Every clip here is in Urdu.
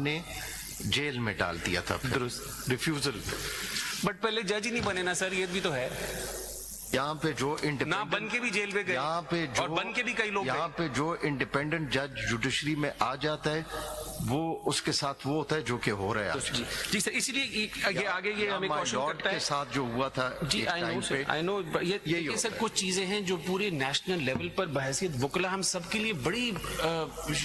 نے جیل میں ڈال دیا تھا. درست. ریفیوزل. بٹ پہلے جج ہی نہیں بنے نا سر, یہ بھی تو ہے. یہاں پہ جو نہ بن کے بھی جیل میں گئے, یہاں پہ جو اور بن کے بھی کئی لوگ یہاں پہ جو انڈیپینڈنٹ جج جوڈیشری میں آ جاتا ہے وہ اس کے ساتھ وہ ہوتا ہے جو کہ ہو رہا ہے آج. جی سر, اسی لیے یہ آگے یہ ہمیں کوشچن کرتا ہے کے ساتھ جو ہوا تھا. جی آئی نو یہ سر کچھ چیزیں ہیں جو پورے نیشنل لیول پر بحیثیت وکلا ہم سب کے لیے بڑی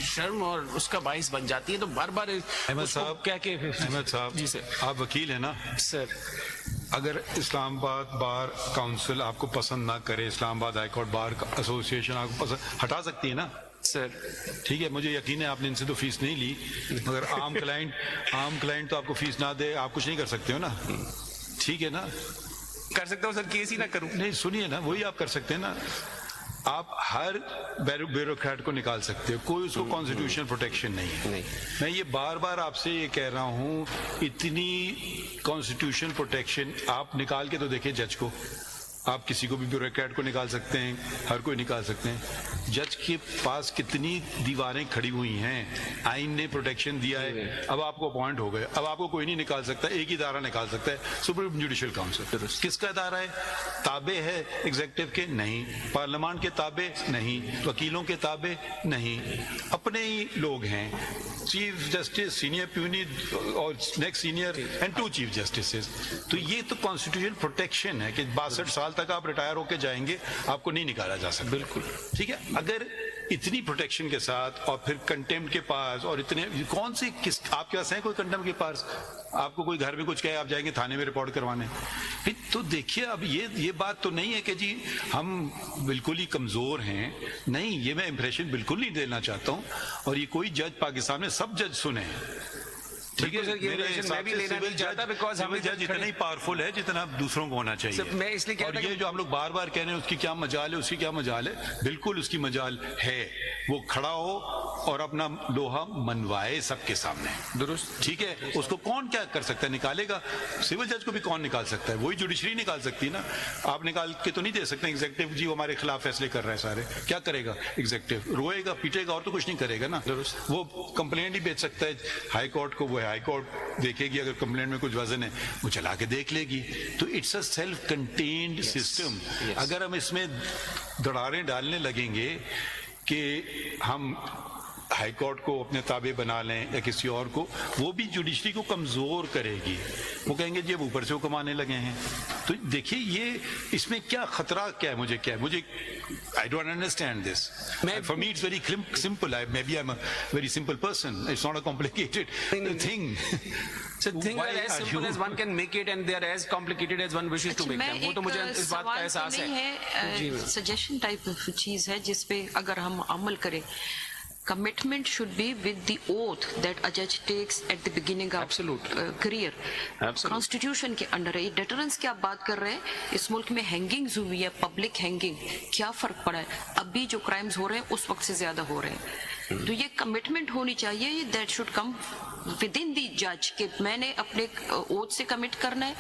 شرم اور اس کا باعث بن جاتی ہے, تو بار بار احمد صاحب کیا کہ احمد صاحب جی سر, آپ وکیل ہیں نا سر اگر اسلام آباد بار کاؤنسل آپ کو پسند نہ کرے, اسلام آباد ہائی کورٹ بار ایسوسیشن آپ کو پسند ہٹا سکتی ہے نا سر, ٹھیک ہے, مجھے یقین ہے آپ نے ان سے تو فیس نہیں لی, مگر عام کلائنٹ تو آپ کو فیس نہ دے, آپ کچھ نہیں کر سکتے ہو نا, ٹھیک ہے نا. کر سکتا ہوں سر, کیس ہی نہ کروں. نہیں سنیے نا, وہی آپ کر سکتے ہیں نا, آپ ہر بیوروکریٹ کو نکال سکتے ہو, کوئی اس کو کانسٹیٹیوشنل پروٹیکشن نہیں ہے. میں یہ بار بار آپ سے یہ کہہ رہا ہوں, اتنی کانسٹیٹیوشنل پروٹیکشن آپ نکال کے تو دیکھیں جج کو, آپ کسی کو بھی بیوروکریٹ کو نکال سکتے ہیں, ہر کوئی نکال سکتے ہیں. جج کے پاس کتنی دیواریں کھڑی ہوئی ہیں, آئین نے پروٹیکشن دیا ہے, اب آپ کو اپوائنٹ ہو گئے, اب آپ کو کوئی نہیں نکال سکتا, ایک ہی ادارہ نکال سکتا ہے, سپریم جوڈیشل کاؤنسل. کس کا ادارہ ہے؟ تابع ہے ایگزیکٹو کے؟ نہیں. پارلیمان کے تابع؟ نہیں. وکیلوں کے تابع؟ نہیں. اپنے ہی لوگ ہیں, چیف جسٹس, سینئر پیونی اور next senior and 2 chief justices. تو یہ تو کانسٹیٹیوشنل پروٹیکشن ہے کہ 62 سال تک آپ ریٹائر ہو کے جائیں گے, آپ کو نہیں نکالا جا سکتا. بالکل ٹھیک ہے. اگر اتنی پروٹیکشن کے ساتھ اور پھر کنٹیمپٹ کے پاس, اور اتنے کون سی کس آپ کے پاس ہیں کوئی کنٹیمپٹ کے پاس؟ آپ کو کوئی گھر میں کچھ کہے آپ جائیں گے تھانے میں رپورٹ کروانے. تو دیکھیے اب یہ بات تو نہیں ہے کہ جی ہم بالکل ہی کمزور ہیں, نہیں, یہ میں امپریشن بالکل نہیں دینا چاہتا ہوں, اور یہ کوئی جج پاکستان میں سب جج سنیں, ٹھیک ہے. میرے حساب سے سول جج اتنا ہی پاورفل ہے جتنا دوسروں کو ہونا چاہیے. میں اس لیے اور یہ جو ہم لوگ بار بار کہہ رہے ہیں اس کی کیا مجال ہے, اس کی کیا مجال ہے, بالکل اس کی مجال ہے. وہ کھڑا ہو اور اپنا لوہا منوائے سب کے سامنے. درست. ٹھیک ہے. اس کو کون کیا کر سکتا ہے, نکالے گا. سول جج کو بھی کون نکال سکتا ہے, وہی جوڈیشری نکال سکتی ہے نا. آپ نکال کے تو نہیں دے سکتے ایگزیکٹو جی ہمارے خلاف فیصلے کر رہے ہیں سارے. کیا کرے گا ایگزیکٹو؟ روئے گا, پیٹے گا, اور تو کچھ نہیں کرے گا نا. وہ کمپلینٹ ہی بیچ سکتا ہے ہائی کورٹ کو, وہ ہائی کورٹ دیکھے گی, اگر کمپلینٹ میں کچھ وزن ہے وہ چلا کے دیکھ لے گی. تو it's a self contained system. اگر ہم اس میں دڑاریں ڈالنے لگیں گے کہ ہم ہائی کورٹ کو اپنے تابع بنا لیں یا کسی اور کو, وہ بھی جوڈیشری کو کمزور کرے گی. وہ کہیں گے جی اب اوپر سے وہ کمانے لگے ہیں. تو دیکھیے یہ اس میں کیا خطرہ کیا ہے, مجھے I don't understand this. For me it's very simple. Maybe I'm a very simple person. It's not a complicated thing. So things are as simple as one can make it, and they are as complicated as one wishes to make them. وہ تو مجھے اس بات کا احساس ہے. سجیشن ٹائپ چیز ہے جس پہ اگر ہم عمل کریں, commitment should be with the oath that a judge takes at the beginning of career. Constitution کے انڈر ہے. یہ ڈیٹرنس کی آپ بات کر رہے ہیں, اس ملک میں ہینگنگز ہوئی ہے, پبلک ہینگنگ, کیا فرق پڑا ہے؟ ابھی جو کرائمز ہو رہے ہیں اس وقت سے زیادہ ہو رہے ہیں. تو یہ کمٹمنٹ ہونی چاہیے, that should come with in the جج, کہ میں نے اپنے اوتھ سے کمٹ کرنا ہے,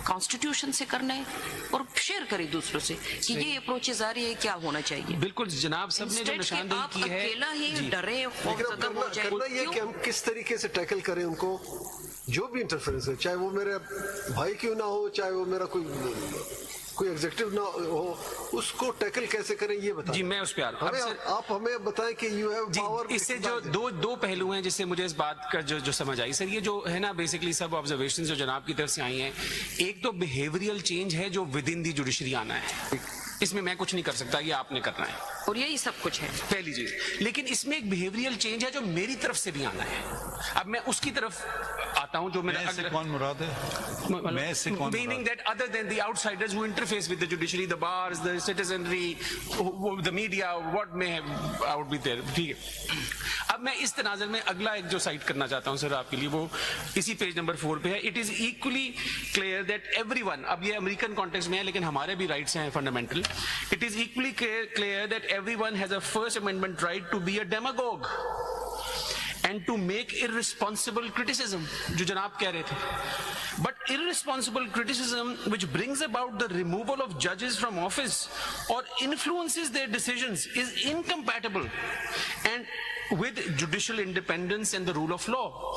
کانسٹیٹیوشن سے کرنا ہے, اور شیئر کرے دوسروں سے کہ یہ اپروچز آ رہی ہے, کیا ہونا چاہیے. بالکل جناب, سب نے جو نشاندہی کی ہے, اکیلا ہی ڈرے کرنا یہ کہ ہم کس طریقے سے ٹیکل کریں ان کو, جو بھی انٹرفیرنس ہے, چاہے وہ میرے بھائی کیوں نہ ہو, چاہے وہ میرا کوئی ایگزیکٹو نہ ہو, اس کو ٹیکل کیسے کریں یہ بتائیں. جی میں اس پہ آ رہا ہوں. آپ ہمیں بتائیں کہ یو ہیو پاور. اس سے جو دو پہلو ہیں جس سے مجھے اس بات کا جو سمجھ آئی سر, یہ جو ہے نا بیسکلی سب آبزرویشن جو جناب کی طرف سے آئی ہیں, ایک تو بیہیویئرل چینج ہے جو ود ان دی جوڈیشری آنا ہے, اس میں میں کچھ نہیں کر سکتا, یہ آپ نے کرنا ہے, اور یہی سب کچھ ہے پہلی چیز. لیکن اس میں ایک بیہیویئرل چینج ہے جو میری طرف سے بھی آنا ہے. اب میں اس کی طرف آتا ہوں جو میرا کون مراد ہے, میں سے کون, meaning that other than the outsiders who interface with the judiciary, the bars, the citizenry, the media, what may out be there. ٹھیک ہے. اب میں اس تناظر میں اگلا ایک جو سائٹ کرنا چاہتا ہوں سر آپ کے لیے, وہ اسی پیج نمبر 4 پہ ہے. It is equally clear that every one, اب یہ امریکن کانٹیکسٹ میں ہے لیکن ہمارے بھی رائٹس ہیں fundamental. It is equally clear that every one has a first amendment right to be a demagogue and to make irresponsible criticism, جو جناب کہہ رہے تھے. But irresponsible criticism which brings about the removal of judges from office or influences their decisions is incompatible and with judicial independence and the rule of law.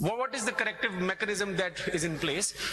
What is the corrective mechanism that is in place?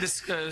this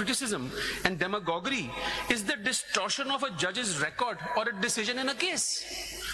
criticism and demagoguery is the distortion of a judge's record or a decision in a case.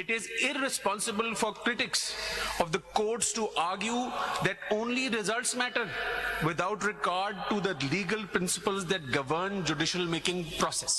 it is irresponsible for critics of the courts to argue that only results matter without regard to the legal principles that govern judicial making process.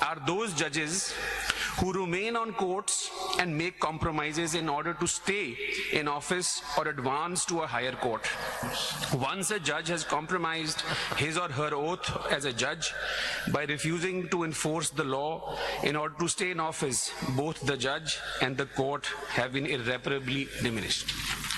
are those judges who remain on courts and make compromises in order to stay in office or advance to a higher court. Once a judge has compromised his or her oath as a judge by refusing to enforce the law in order to stay in office, both the judge and the court have been irreparably diminished.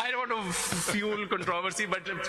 I don't want to fuel controversy, but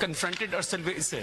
confronted Ursula sir.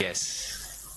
Yes.